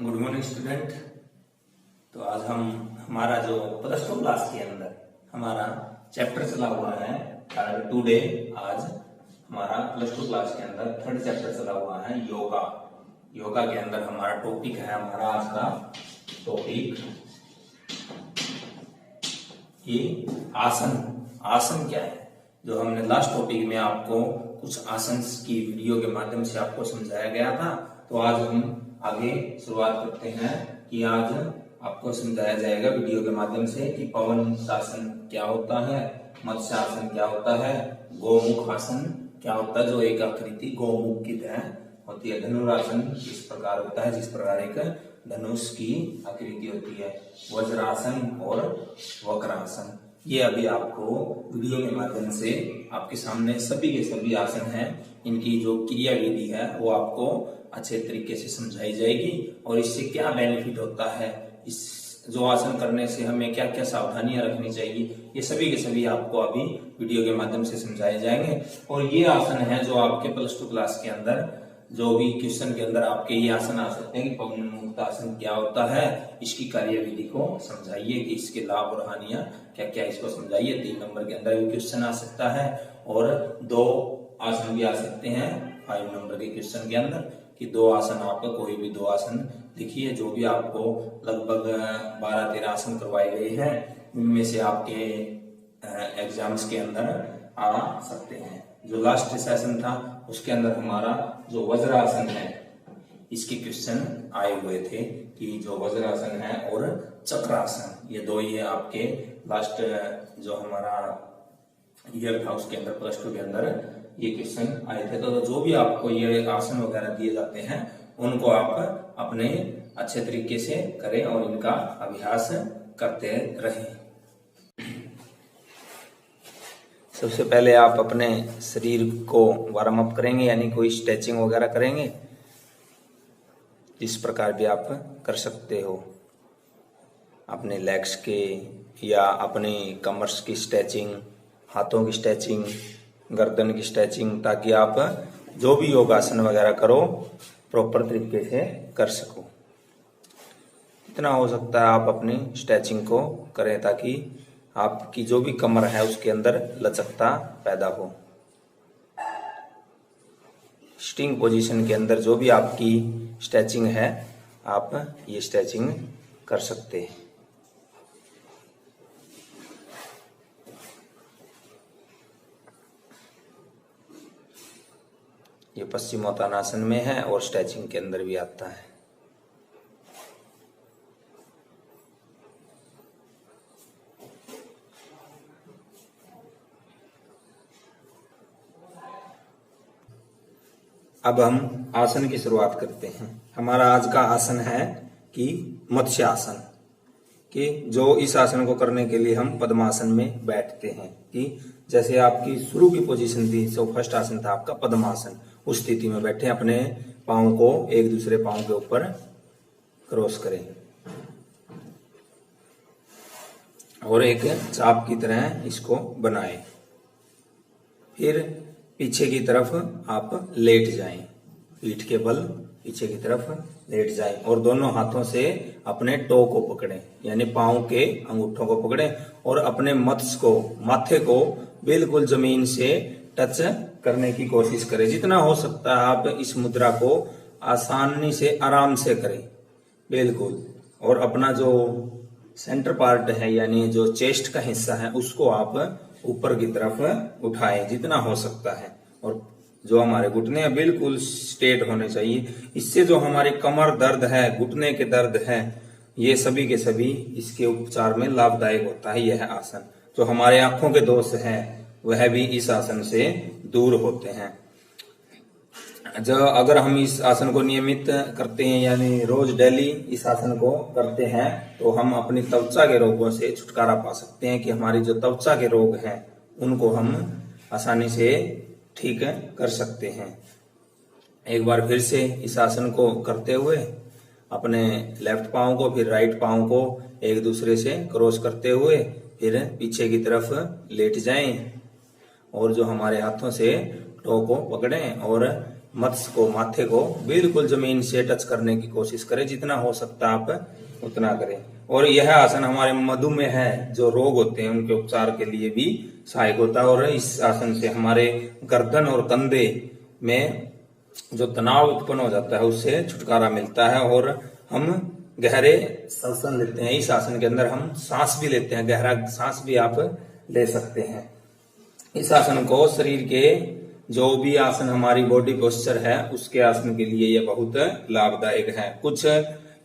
Good morning student. तो आज हम हमारा जो प्लस टू क्लास के अंदर हमारा चैप्टर चला हुआ है टुडे। आज हमारा प्लस टू क्लास के अंदर थर्ड चैप्टर चला हुआ है योगा। योगा के अंदर हमारा टॉपिक है, हमारा आज का टॉपिक ये आसन। आसन क्या है? जो हमने लास्ट टॉपिक में आपको कुछ आसन की वीडियो के माध्यम से आपको समझाया गया था, तो आज हम आगे शुरुआत करते हैं कि आज आपको समझाया जाएगा वीडियो के माध्यम से कि पवन आसन क्या होता है, मत्स्य आसन क्या होता है, गोमुख आसन क्या होता है, जो एक आकृति गोमुख की तरह होती है। धनुरासन किस प्रकार होता है, जिस प्रकार एक धनुष की आकृति होती है। वज्रासन और वक्रासन, ये अभी आपको वीडियो के माध्यम से आपके सामने सभी के सभी आसन हैं, इनकी जो क्रिया विधि है वो आपको अच्छे तरीके से समझाई जाएगी और इससे क्या बेनिफिट होता है, इस जो आसन करने से हमें क्या क्या सावधानियां रखनी चाहिए, ये सभी के सभी आपको अभी वीडियो के माध्यम से समझाए जाएंगे। और ये आसन है जो आपके प्लस टू क्लास के अंदर जो भी क्वेश्चन के अंदर आपके ये आसन आ सकते हैं कि पवन मुक्त आसन क्या होता है, इसकी कार्यविधि को समझाइए कि इसके लाभ और हानियां क्या क्या, इसको समझाइए। 3 नंबर के अंदर भी क्वेश्चन आ सकता है और 2 आसन भी आ सकते हैं 5 नंबर के क्वेश्चन के अंदर कि 2 आसन, आपका कोई भी 2 आसन लिखिए। जो भी आपको लगभग 12-13 आसन करवाए गए हैं, उनमें से आपके एग्जाम्स के अंदर आ सकते हैं। जो लास्ट सेशन था उसके अंदर हमारा जो वज्रासन है, इसके क्वेश्चन आए हुए थे कि जो वज्रासन है और चक्रासन, ये 2 ही है आपके लास्ट जो हमारा ईयर था उसके अंदर प्लस टू के अंदर ये क्वेश्चन आए थे। तो जो भी आपको ये आसन वगैरह दिए जाते हैं उनको आप अपने अच्छे तरीके से करें और इनका अभ्यास करते रहें। सबसे पहले आप अपने शरीर को वार्म अप करेंगे, यानी कोई स्ट्रेचिंग वगैरह करेंगे। इस प्रकार भी आप कर सकते हो, अपने लेग्स के या अपने कमर्स की स्ट्रेचिंग, हाथों की स्ट्रेचिंग, गर्दन की स्ट्रेचिंग, ताकि आप जो भी योगासन वगैरह करो प्रॉपर तरीके से कर सको। इतना हो सकता है आप अपनी स्ट्रेचिंग को करें ताकि आपकी जो भी कमर है उसके अंदर लचकता पैदा हो। स्टिंग पोजीशन के अंदर जो भी आपकी स्ट्रेचिंग है आप ये स्ट्रेचिंग कर सकते हैं। ये पश्चिमोत्तानासन में है और स्ट्रेचिंग के अंदर भी आता है। अब हम आसन की शुरुआत करते हैं। हमारा आज का आसन है कि मत्स्य आसन, कि जो इस आसन को करने के लिए हम पद्मासन में बैठते हैं। कि जैसे आपकी शुरू की पोजीशन थी, तो फर्स्ट आसन था आपका पद्मासन, उस स्थिति में बैठे अपने पांव को एक दूसरे पांव के ऊपर क्रॉस करें और एक चाप की तरह इसको बनाएं। फिर पीछे की तरफ आप लेट जाएं, पीठ के बल पीछे की तरफ लेट जाएं और दोनों हाथों से अपने टो को पकड़ें, यानी पांव के अंगूठों को पकड़ें और अपने मत्स्य को, माथे को बिल्कुल जमीन से टच करने की कोशिश करें। जितना हो सकता है आप इस मुद्रा को आसानी से आराम से करें बिल्कुल। और अपना जो सेंटर पार्ट है, यानी जो चेस्ट का हिस्सा है, उसको आप ऊपर की तरफ उठाएं जितना हो सकता है। और जो हमारे घुटने बिल्कुल स्ट्रेट होने चाहिए। इससे जो हमारी कमर दर्द है, घुटने के दर्द है, ये सभी के सभी इसके उपचार में लाभदायक होता है यह आसन। जो हमारे आंखों के दोष हैं वह भी इस आसन से दूर होते हैं। जब अगर हम इस आसन को नियमित करते हैं, यानी रोज डेली इस आसन को करते हैं, तो हम अपनी त्वचा के रोगों से छुटकारा पा सकते हैं। कि हमारी जो त्वचा के रोग हैं उनको हम आसानी से ठीक कर सकते हैं। एक बार फिर से इस आसन को करते हुए अपने लेफ्ट पांव को फिर राइट पांव को एक दूसरे से क्रॉस करते हुए फिर पीछे की तरफ लेट जाएं और जो हमारे हाथों से टो को पकड़ें और मत्स्य को, माथे को बिल्कुल जमीन से टच करने की कोशिश करें, जितना हो सकता आप उतना करें। और यह आसन हमारे मधुमेह है जो रोग होते हैं उनके उपचार के लिए भी सहायक होता है। और इस आसन से हमारे गर्दन और कंधे में जो तनाव उत्पन्न हो जाता है उससे छुटकारा मिलता है। और हम गहरे श्वसन लेते हैं। इस आसन के अंदर हम सांस भी लेते हैं, गहरा सांस भी आप ले सकते हैं। इस आसन को शरीर के जो भी आसन हमारी बॉडी पोस्चर है उसके आसन के लिए यह बहुत लाभदायक है। कुछ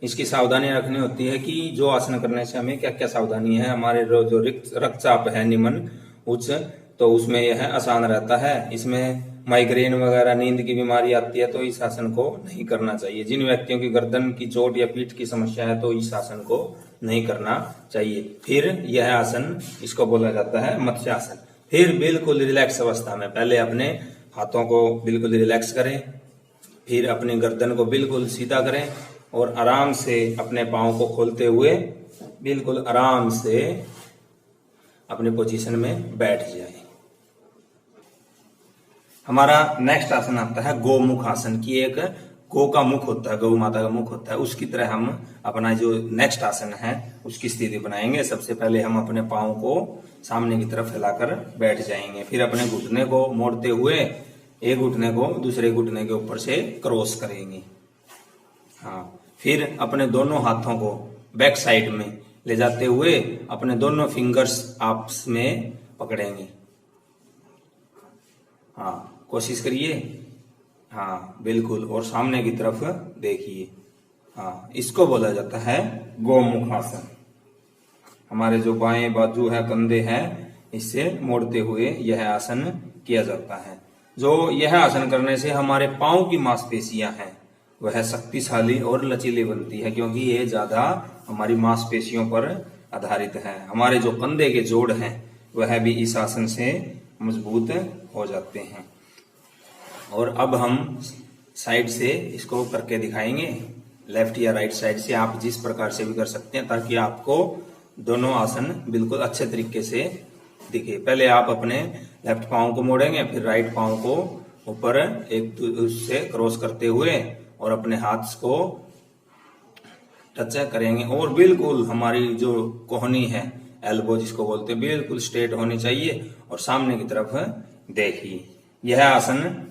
इसकी सावधानियां रखनी होती है कि जो आसन करने से हमें क्या क्या सावधानी है। हमारे जो रक्तचाप है निम्न उच्च, तो उसमें यह आसान रहता है। इसमें माइग्रेन वगैरह नींद की बीमारी आती है तो इस आसन को नहीं करना चाहिए। जिन व्यक्तियों की गर्दन की चोट या पीठ की समस्या है तो इस आसन को नहीं करना चाहिए। फिर यह आसन, इसको बोला जाता है मत्स्य आसन। फिर बिल्कुल रिलैक्स अवस्था में पहले अपने हाथों को बिल्कुल रिलैक्स करें, फिर अपनी गर्दन को बिल्कुल सीधा करें और आराम से अपने पांव को खोलते हुए बिल्कुल आराम से अपने पोजीशन में बैठ जाए। हमारा नेक्स्ट आसन आता है गोमुख आसन की। एक गौ का मुख होता है, गौ माता का मुख होता है, उसकी तरह हम अपना जो नेक्स्ट आसन है उसकी स्थिति बनाएंगे। सबसे पहले हम अपने पांव को सामने की तरफ फैलाकर बैठ जाएंगे, फिर अपने घुटने को मोड़ते हुए एक घुटने को दूसरे घुटने के ऊपर से क्रॉस करेंगे। हाँ, फिर अपने दोनों हाथों को बैक साइड में ले जाते हुए अपने दोनों फिंगर्स आपस में पकड़ेंगे। हाँ, कोशिश करिए। हाँ बिल्कुल, और सामने की तरफ देखिए। हाँ, इसको बोला जाता है गोमुख आसन। हमारे जो बाएं बाजू है, कंधे हैं, इससे मोड़ते हुए यह आसन किया जाता है। जो यह आसन करने से हमारे पांव की मांसपेशियां हैं वह शक्तिशाली और लचीली बनती है, क्योंकि ये ज्यादा हमारी मांसपेशियों पर आधारित है। हमारे जो कंधे के जोड़ हैं वह भी इस आसन से मजबूत हो जाते हैं। और अब हम साइड से इसको करके दिखाएंगे, लेफ्ट या राइट साइड से, आप जिस प्रकार से भी कर सकते हैं ताकि आपको दोनों आसन बिल्कुल अच्छे तरीके से दिखे। पहले आप अपने लेफ्ट पांव को मोड़ेंगे, फिर राइट पांव को ऊपर एक दूसरे से क्रॉस करते हुए और अपने हाथ को टच करेंगे। और बिल्कुल हमारी जो कोहनी है, एल्बो जिसको बोलते हैं, बिल्कुल स्ट्रेट होनी चाहिए और सामने की तरफ देखिए। यह आसन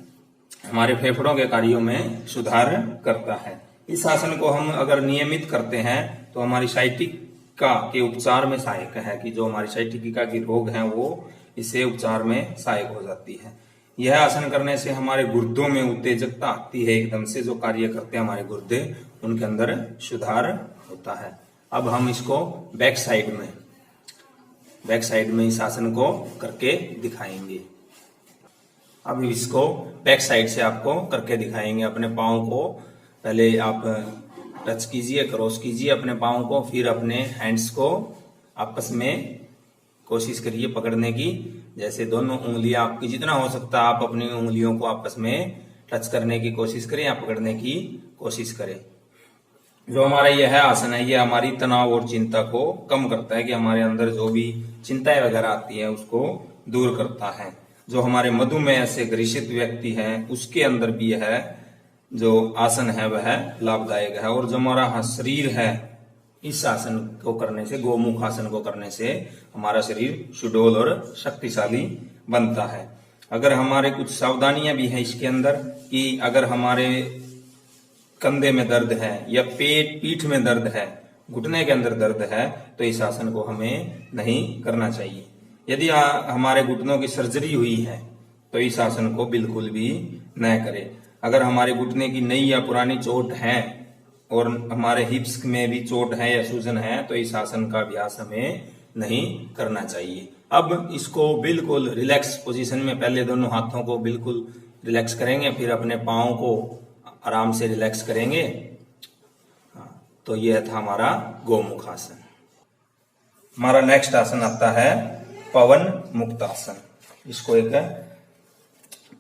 हमारे फेफड़ों के कार्यों में सुधार करता है। इस आसन को हम अगर नियमित करते हैं तो हमारी साइटिका के उपचार में सहायक है, कि जो हमारी साइटिका के रोग हैं वो इससे उपचार में सहायक हो जाती है। यह आसन करने से हमारे गुर्दों में उत्तेजकता आती है, एकदम से जो कार्य करते हैं हमारे गुर्दे उनके अंदर सुधार होता है। अब हम इसको बैक साइड में इस आसन को करके दिखाएंगे। अब इसको बैक साइड से आपको करके दिखाएंगे। अपने पाँव को पहले आप टच कीजिए, क्रॉस कीजिए अपने पाँव को, फिर अपने हैंड्स को आपस में कोशिश करिए पकड़ने की। जैसे दोनों उंगलियां आपकी, जितना हो सकता है आप अपनी उंगलियों को आपस में टच करने की कोशिश करें या पकड़ने की कोशिश करें। जो हमारा यह आसन है ये हमारी तनाव और चिंता को कम करता है, कि हमारे अंदर जो भी चिंताएं वगैरह आती है उसको दूर करता है। जो हमारे मधुमेह से ग्रसित व्यक्ति है उसके अंदर भी यह जो आसन है वह लाभदायक है। और जो हमारा शरीर है, इस आसन को करने से, गोमुख आसन को करने से हमारा शरीर सुडौल और शक्तिशाली बनता है। अगर हमारे कुछ सावधानियां भी हैं इसके अंदर, कि अगर हमारे कंधे में दर्द है या पीठ में दर्द है, घुटने के अंदर दर्द है, तो इस आसन को हमें नहीं करना चाहिए। यदि हमारे घुटनों की सर्जरी हुई है तो इस आसन को बिल्कुल भी न करें। अगर हमारे घुटने की नई या पुरानी चोट है और हमारे हिप्स में भी चोट है या सूजन है तो इस आसन का अभ्यास हमें नहीं करना चाहिए। अब इसको बिल्कुल रिलैक्स पोजीशन में पहले दोनों हाथों को बिल्कुल रिलैक्स करेंगे, फिर अपने पाँव को आराम से रिलैक्स करेंगे। तो यह था हमारा गोमुख आसन। हमारा नेक्स्ट आसन आता है पवन मुक्त आसन। इसको एक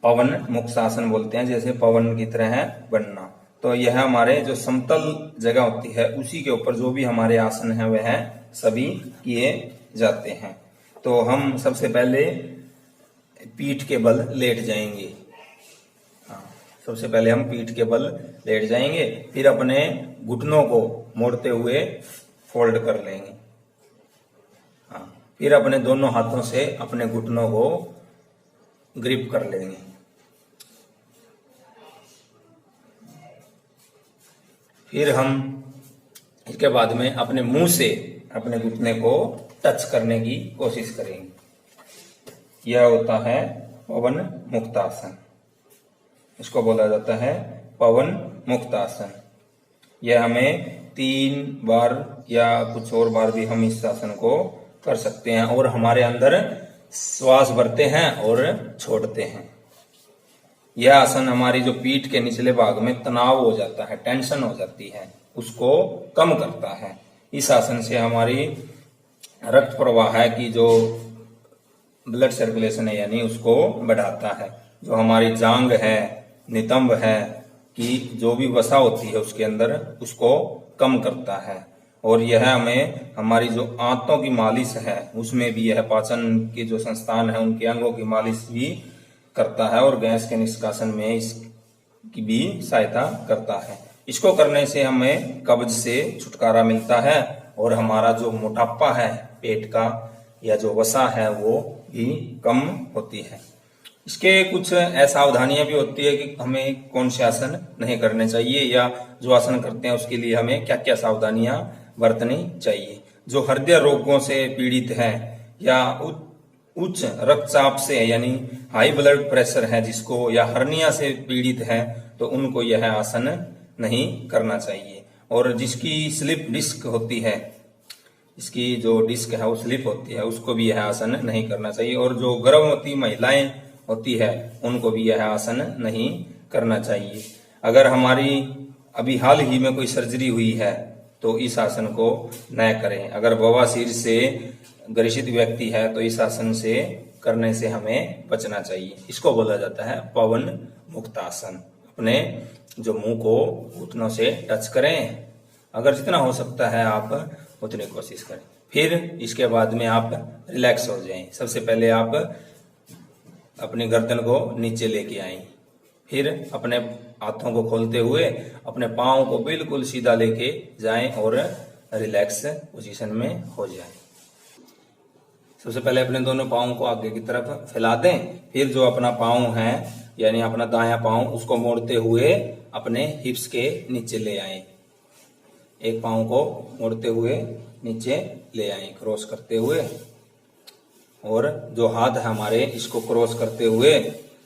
पवन मुक्त आसन बोलते हैं, जैसे पवन की तरह बनना। तो यह हमारे जो समतल जगह होती है उसी के ऊपर जो भी हमारे आसन है वह सभी किए जाते हैं। तो हम सबसे पहले पीठ के बल लेट जाएंगे। सबसे पहले हम पीठ के बल लेट जाएंगे, फिर अपने घुटनों को मोड़ते हुए फोल्ड कर लेंगे। हाँ, फिर अपने दोनों हाथों से अपने घुटनों को ग्रिप कर लेंगे। फिर हम इसके बाद में अपने मुंह से अपने घुटने को टच करने की कोशिश करेंगे। यह होता है पवन मुक्तासन। इसको बोला जाता है पवन मुक्तासन। यह हमें 3 बार या कुछ और बार भी हम इस आसन को कर सकते हैं और हमारे अंदर श्वास भरते हैं और छोड़ते हैं। यह आसन हमारी जो पीठ के निचले भाग में तनाव हो जाता है, टेंशन हो जाती है, उसको कम करता है। इस आसन से हमारी रक्त प्रवाह है कि जो ब्लड सर्कुलेशन है यानी उसको बढ़ाता है। जो हमारी जांग है, नितंब है कि जो भी वसा होती है उसके अंदर, उसको कम करता है। और यह हमें हमारी जो आंतों की मालिश है उसमें भी, यह पाचन के जो संस्थान है उनके अंगों की मालिश भी करता है और गैस के निष्कासन में इसकी भी सहायता करता है। इसको करने से हमें कब्ज से छुटकारा मिलता है और हमारा जो मोटापा है पेट का या जो वसा है वो भी कम होती है। इसके कुछ असावधानियां भी होती है कि हमें कौन से आसन नहीं करने चाहिए या जो आसन करते हैं उसके लिए हमें क्या क्या सावधानियां बरतनी चाहिए। जो हृदय रोगों से पीड़ित है या उच्च रक्तचाप से यानी हाई ब्लड प्रेशर है जिसको, या हर्निया से पीड़ित है, तो उनको यह आसन नहीं करना चाहिए। और जिसकी स्लिप डिस्क होती है, इसकी जो डिस्क है वो स्लिप होती है, उसको भी यह आसन नहीं करना चाहिए। और जो गर्भवती महिलाएं होती है उनको भी यह आसन नहीं करना चाहिए। अगर हमारी अभी हाल ही में कोई सर्जरी हुई है तो इस आसन को न करें। अगर बवासीर से ग्रसित व्यक्ति है तो इस आसन से करने से हमें बचना चाहिए। इसको बोला जाता है पवन मुक्तासन। अपने जो मुंह को घुटनों से टच करें, अगर जितना हो सकता है आप उतनी कोशिश करें। फिर इसके बाद में आप रिलैक्स हो जाएं। सबसे पहले आप अपनी गर्दन को नीचे लेके आएं, फिर अपने हाथों को खोलते हुए अपने पाँव को बिल्कुल सीधा लेके जाएं और रिलैक्स पोजीशन में हो जाएं। सबसे पहले अपने दोनों पाँव को आगे की तरफ फैला दें, फिर जो अपना पाँव है यानी अपना दायां पाँव उसको मोड़ते हुए अपने हिप्स के नीचे ले आएं। एक पाँव को मोड़ते हुए नीचे ले आएं क्रॉस करते हुए, और जो हाथ है हमारे इसको क्रॉस करते हुए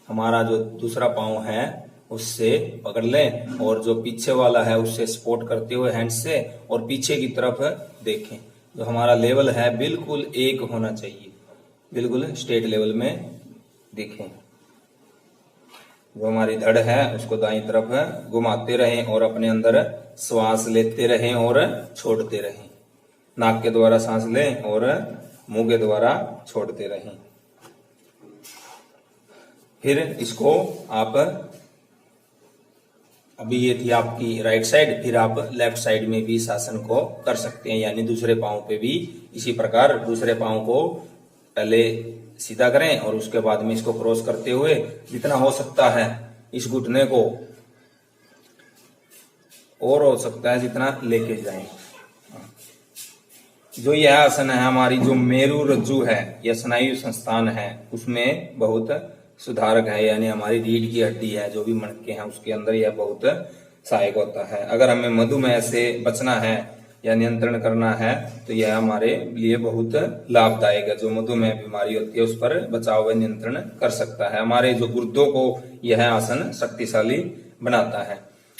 हमारा जो दूसरा पाँव है उससे पकड़ लें और जो पीछे वाला है उससे सपोर्ट करते हुए हैंड से और पीछे की तरफ देखें। जो हमारा लेवल है बिल्कुल एक होना चाहिए, बिल्कुल स्ट्रेट लेवल में देखें। जो हमारी धड़ है उसको दाईं तरफ घुमाते रहें और अपने अंदर श्वास लेते रहें और छोड़ते रहें। नाक के द्वारा सांस लें और मुंह के द्वारा छोड़ते रहें। फिर इसको आप, अभी ये थी आपकी राइट साइड, फिर आप लेफ्ट साइड में भी इस आसन को कर सकते हैं, यानी दूसरे पाँव पे भी इसी प्रकार दूसरे पाँव को पहले सीधा करें और उसके बाद में इसको क्रॉस करते हुए जितना हो सकता है इस घुटने को, और हो सकता है जितना लेके जाएं। जो यह आसन है हमारी जो मेरु रज्जु है या स्नायु संस्थान है उसमें बहुत सुधारक है, यानी हमारी रीढ़ की हड्डी है जो भी मणके हैं उसके अंदर यह बहुत सहायक होता है। अगर हमें मधुमेह से बचना है या नियंत्रण करना है तो यह हमारे लिए बहुत लाभदायक है। जो मधुमेह बीमारी होती है उस पर बचाव व नियंत्रण कर सकता है। हमारे जो गुर्दों को यह आसन शक्तिशाली बनाता है।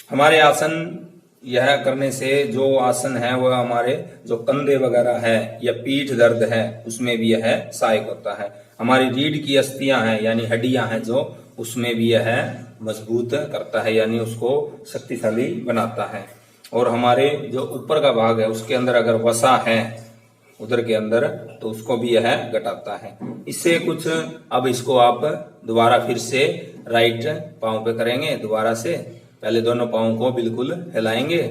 हमारे आसन यह करने से जो आसन है वह हमारे जो कंधे वगैरह है या पीठ दर्द है उसमें भी यह सहायक होता है। हमारी रीढ़ की अस्थियां हैं यानी हड्डियां हैं जो, उसमें भी यह मजबूत करता है यानी उसको शक्तिशाली बनाता है। और हमारे जो ऊपर का भाग है उसके अंदर अगर वसा है उधर के अंदर तो उसको भी यह घटाता है। इससे कुछ, अब इसको आप दोबारा फिर से राइट पांव पे करेंगे। दोबारा से पहले दोनों पाँव को बिल्कुल हिलाएंगे,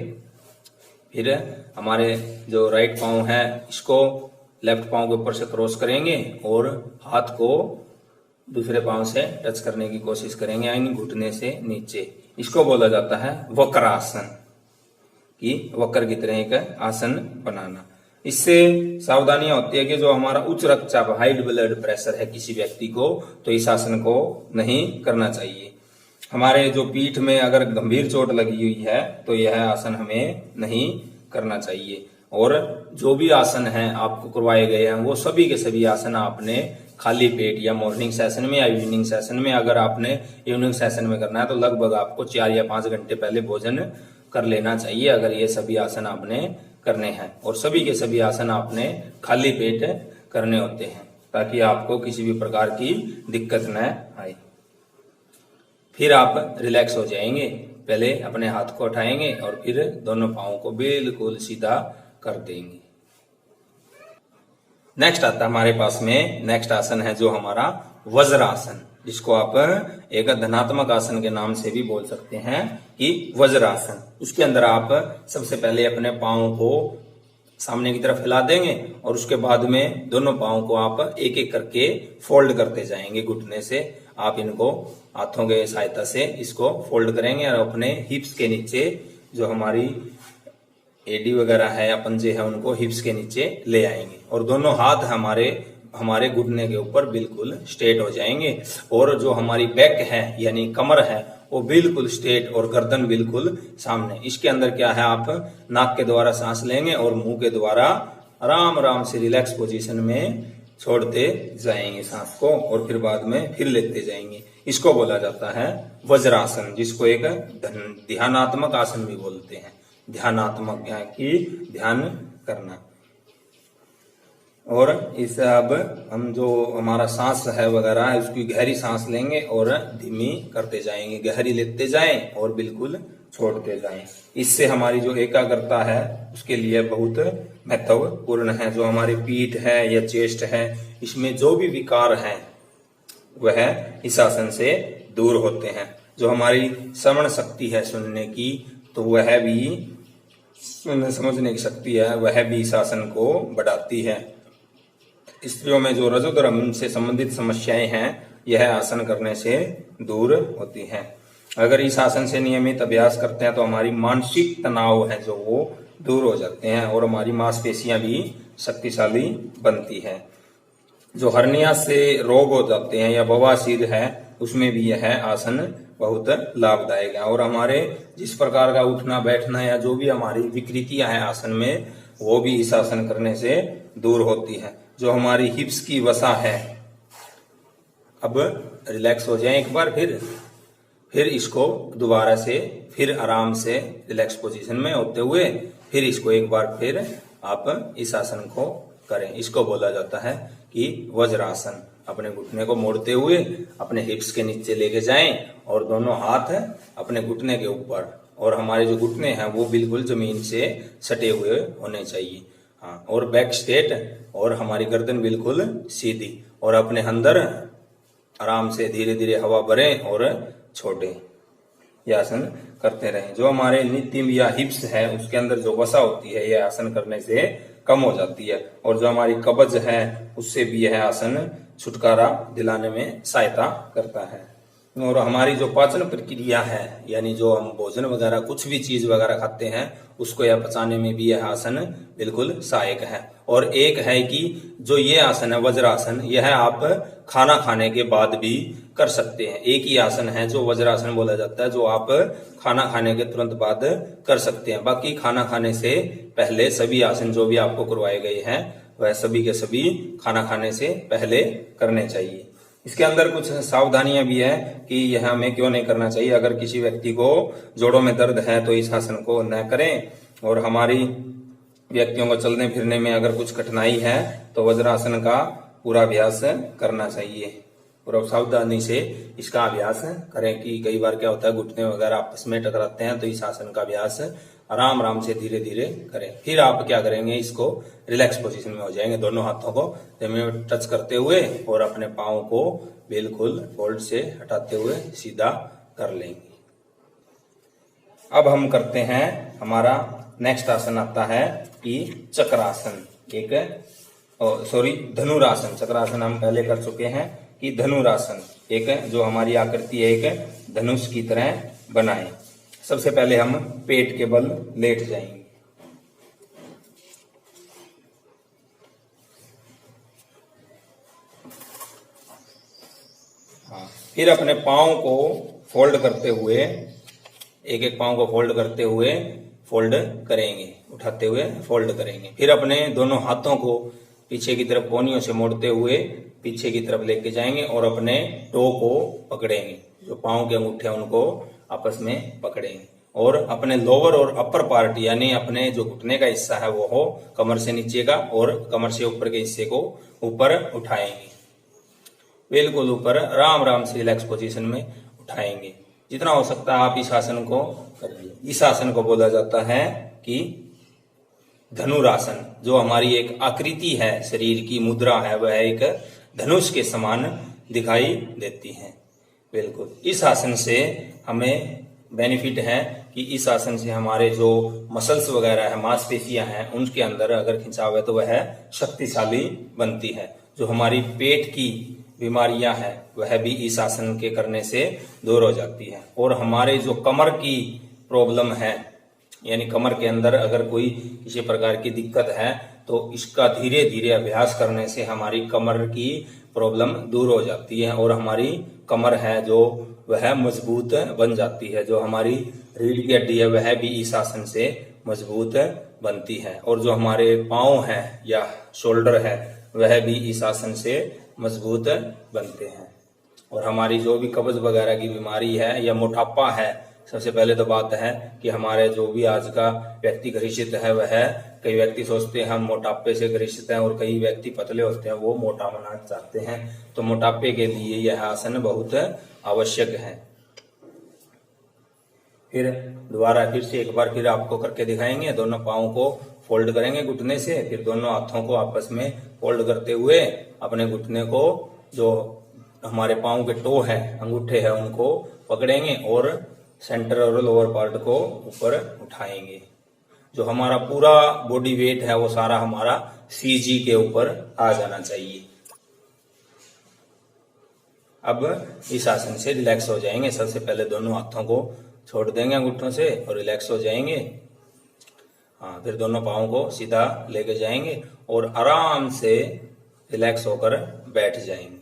फिर हमारे जो राइट पाँव है इसको लेफ्ट पाँव के ऊपर से क्रॉस करेंगे और हाथ को दूसरे पाँव से टच करने की कोशिश करेंगे यानी घुटने से नीचे। इसको बोला जाता है वक्रासन, कि वक्र की तरह एक आसन बनाना। इससे सावधानियां होती है कि जो हमारा उच्च रक्तचाप, हाई ब्लड प्रेशर है किसी व्यक्ति को, तो इस आसन को नहीं करना चाहिए। हमारे जो पीठ में अगर गंभीर चोट लगी हुई है तो यह आसन हमें नहीं करना चाहिए। और जो भी आसन है आपको करवाए गए हैं वो सभी के सभी आसन आपने खाली पेट या मॉर्निंग सेशन में या इवनिंग सेशन में, अगर आपने इवनिंग सेशन में करना है तो लगभग आपको 4 या 5 घंटे पहले भोजन कर लेना चाहिए, अगर ये सभी आसन आपने करने हैं। और सभी के सभी आसन आपने खाली पेट करने होते हैं ताकि आपको किसी भी प्रकार की दिक्कत न आए। फिर आप रिलैक्स हो जाएंगे। पहले अपने हाथ को उठाएंगे और फिर दोनों पांवों को बिल्कुल सीधा कर देंगे। नेक्स्ट आता है हमारे पास में, नेक्स्ट आसन है जो हमारा वज्रासन, जिसको आप एक धनात्मक आसन के नाम से भी बोल सकते हैं कि वज्रासन। उसके अंदर आप सबसे पहले अपने पांवों को सामने की तरफ फैला देंगे और उसके बाद में दोनों पांवों को आप एक एक करके फोल्ड करते जाएंगे। घुटने से आप इनको हाथों के सहायता से इसको फोल्ड करेंगे और अपने हिप्स के नीचे जो हमारी एडी वगैरह है या पंजे है उनको हिप्स के नीचे ले आएंगे और दोनों हाथ हमारे घुटने के ऊपर बिल्कुल स्ट्रेट हो जाएंगे। और जो हमारी बैक है यानी कमर है वो बिल्कुल स्ट्रेट और गर्दन बिल्कुल सामने। इसके अंदर क्या है, आप नाक के द्वारा सांस लेंगे और मुंह के द्वारा आराम आराम से रिलैक्स पोजीशन में छोड़ते जाएंगे सांस को और फिर बाद में फिर लेते जाएंगे। इसको बोला जाता है वज्रासन, जिसको एक ध्यानात्मक आसन भी बोलते हैं। ध्यानात्मक की ध्यान करना। और इस अब हम जो हमारा सांस है वगैरह है उसकी गहरी सांस लेंगे और धीमी करते जाएंगे, गहरी लेते जाएं और बिल्कुल छोड़ते जाएं। इससे हमारी जो एकाग्रता है उसके लिए बहुत महत्वपूर्ण है। जो हमारी पीठ है या चेस्ट है इसमें जो भी विकार है वह इस आसन से दूर होते हैं। जो हमारी श्रवण शक्ति है सुनने की, तो वह भी समझने की शक्ति है वह भी इस आसन को बढ़ाती है। स्त्रियों में जो रजोधर्म से संबंधित समस्याएं हैं यह आसन करने से दूर होती हैं। अगर इस आसन से नियमित अभ्यास करते हैं तो हमारी मानसिक तनाव है जो वो दूर हो जाते हैं और हमारी मांसपेशियां भी शक्तिशाली बनती है। जो हर्निया से रोग हो जाते हैं या बवासीर है उसमें भी यह आसन बहुत लाभदायक है। और हमारे जिस प्रकार का उठना बैठना या जो भी हमारी विकृतियां हैं आसन में वो भी इस आसन करने से दूर होती है। जो हमारी हिप्स की वसा है, अब रिलैक्स हो जाए एक बार, फिर इसको दोबारा से फिर आराम से रिलैक्स पोजीशन में होते हुए फिर इसको एक बार फिर आप इस आसन को करें। इसको बोला जाता है कि वज्रासन। अपने घुटने को मोड़ते हुए अपने हिप्स के नीचे लेके जाएं और दोनों हाथ अपने घुटने के ऊपर, और हमारे जो घुटने हैं वो बिल्कुल जमीन से सटे हुए होने चाहिए। हाँ, और बैक स्ट्रेट और हमारी गर्दन बिल्कुल सीधी, और अपने अंदर आराम से धीरे धीरे हवा भरें और छोड़ें। यह आसन करते रहें। जो हमारे नितिम या हिप्स है उसके अंदर जो वसा होती है यह आसन करने से कम हो जाती है और जो हमारी कब्ज है उससे भी यह आसन छुटकारा दिलाने में सहायता करता है। और हमारी जो पाचन प्रक्रिया है यानी जो हम भोजन वगैरह कुछ भी चीज वगैरह खाते हैं उसको यह पचाने में भी यह आसन बिल्कुल सहायक है। और एक है कि जो ये आसन है वज्रासन, यह आप खाना खाने के बाद भी कर सकते हैं। एक ही आसन है जो वज्रासन बोला जाता है जो आप खाना खाने के तुरंत बाद कर सकते हैं। बाकी खाना खाने से पहले सभी आसन जो भी आपको करवाए गए हैं वह सभी के सभी खाना खाने से पहले करने चाहिए। इसके अंदर कुछ सावधानियां भी है कि यह हमें क्यों नहीं करना चाहिए। अगर किसी व्यक्ति को जोड़ों में दर्द है तो इस आसन को न करें, और हमारी व्यक्तियों को चलने फिरने में अगर कुछ कठिनाई है तो वज्रासन का पूरा अभ्यास करना चाहिए। पूरा सावधानी से इसका अभ्यास करें कि कई बार क्या होता है घुटने वगैरह आपस में टकराते हैं, तो इस आसन का अभ्यास आराम आराम से धीरे धीरे करें। फिर आप क्या करेंगे, इसको रिलैक्स पोजीशन में हो जाएंगे, दोनों हाथों को जमीन में टच करते हुए और अपने पाँव को बिल्कुल फोल्ड से हटाते हुए सीधा कर लेंगे। अब हम करते हैं, हमारा नेक्स्ट आसन आता है कि चक्रासन, धनुरासन। चक्रासन हम पहले कर चुके हैं कि धनुरासन, एक जो हमारी आकृति है एक धनुष की तरह बनाएं। सबसे पहले हम पेट के बल लेट जाएंगे। फिर अपने पाँव को फोल्ड करते हुए, एक एक पाँव को फोल्ड करते हुए फोल्ड करेंगे, उठाते हुए फोल्ड करेंगे। फिर अपने दोनों हाथों को पीछे की तरफ कोहनियों से मोड़ते हुए पीछे की तरफ लेके जाएंगे और अपने टो को पकड़ेंगे, जो पाँव के अंगूठे उनको आपस में पकड़ेंगे और अपने लोअर और अपर पार्ट यानी अपने जो घुटने का हिस्सा है वो हो कमर से नीचे का और कमर से ऊपर के हिस्से को ऊपर उठाएंगे, बिल्कुल ऊपर आराम आराम से रिलैक्स पोजीशन में उठाएंगे। जितना हो सकता है आप इस आसन को करिए। इस आसन को बोला जाता है कि धनुरासन। जो हमारी एक आकृति है, शरीर की मुद्रा है, वह एक धनुष के समान दिखाई देती है। बिल्कुल इस आसन से हमें बेनिफिट है कि इस आसन से हमारे जो मसल्स वगैरह है, मांसपेशियां हैं, उनके अंदर अगर खिंचाव है तो वह शक्तिशाली बनती है। जो हमारी पेट की बीमारियां हैं वह भी इस आसन के करने से दूर हो जाती है। और हमारे जो कमर की प्रॉब्लम है, यानी कमर के अंदर अगर कोई किसी प्रकार की दिक्कत है तो इसका धीरे धीरे अभ्यास करने से हमारी कमर की प्रॉब्लम दूर हो जाती है और हमारी कमर है जो वह मजबूत बन जाती है। जो हमारी रीढ़ की हड्डी है वह भी इस आसन से मजबूत बनती है और जो हमारे पाँव है या शोल्डर है वह भी इस आसन से मजबूत बनते हैं। और हमारी जो भी कब्ज वगैरह की बीमारी है या मोटापा है, सबसे पहले तो बात है कि हमारे जो भी आज का व्यक्ति ग्रसित है वह, कई व्यक्ति सोचते हैं हम मोटापे से ग्रसित हैं और कई व्यक्ति पतले होते हैं, वो मोटा होना चाहते हैं। तो मोटापे के लिए यह आसन बहुत आवश्यक है। फिर दोबारा फिर से एक बार फिर आपको करके दिखाएंगे। दोनों पाँव को फोल्ड करेंगे घुटने से, फिर दोनों हाथों को आपस में फोल्ड करते हुए अपने घुटने को, जो हमारे पाँव के टो है, अंगूठे हैं, उनको पकड़ेंगे और सेंटर और लोअर पार्ट को ऊपर उठाएंगे। जो हमारा पूरा बॉडी वेट है वो सारा हमारा सीजी के ऊपर आ जाना चाहिए। अब इस आसन से रिलैक्स हो जाएंगे। सबसे पहले दोनों हाथों को छोड़ देंगे अंगूठों से और रिलैक्स हो जाएंगे। हाँ, फिर दोनों पाँव को सीधा लेके जाएंगे और आराम से रिलैक्स होकर बैठ जाएंगे।